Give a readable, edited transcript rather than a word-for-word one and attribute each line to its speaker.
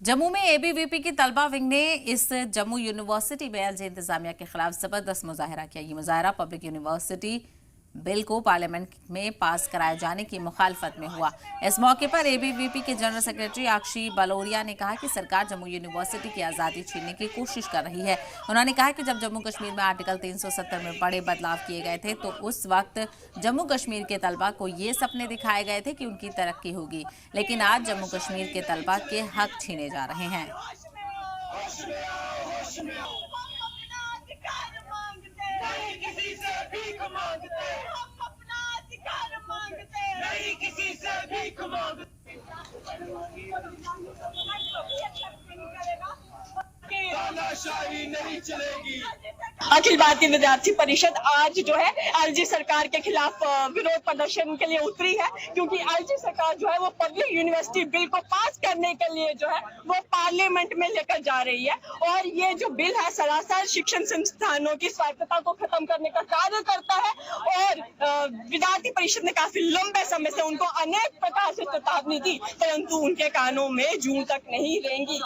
Speaker 1: जम्मू में एबीवीपी की तलबा विंग ने इस जम्मू यूनिवर्सिटी में एलजे इंतजामिया के खिलाफ जबरदस्त मुजाहरा किया। ये मुजाहरा पब्लिक यूनिवर्सिटी बिल को पार्लियामेंट में पास कराए जाने की मुखालफत में हुआ। इस मौके पर एबीवीपी के जनरल सेक्रेटरी आक्षी बलोरिया ने कहा कि सरकार जम्मू यूनिवर्सिटी की आज़ादी छीनने की कोशिश कर रही है। उन्होंने कहा कि जब जम्मू कश्मीर में आर्टिकल 370 में बड़े बदलाव किए गए थे तो उस वक्त जम्मू कश्मीर के तलबा को ये सपने दिखाए गए थे कि उनकी तरक्की होगी, लेकिन आज जम्मू कश्मीर के तलबा के हक छीने जा रहे हैं।
Speaker 2: नहीं चलेगी। अखिल भारतीय विद्यार्थी परिषद आज जो है एलजी सरकार के खिलाफ विरोध प्रदर्शन के लिए उतरी है, क्योंकि एलजी सरकार जो है वो पब्लिक यूनिवर्सिटी बिल को पास करने के लिए जो है वो पार्लियामेंट में लेकर जा रही है। और ये जो बिल है सरासर शिक्षण संस्थानों की स्वायत्तता को खत्म करने का कार्य करता है। और विद्यार्थी परिषद ने काफी लंबे समय से उनको अनेक प्रकार से चेतावनी दी, परंतु उनके कानों में जूं तक नहीं रेंगी।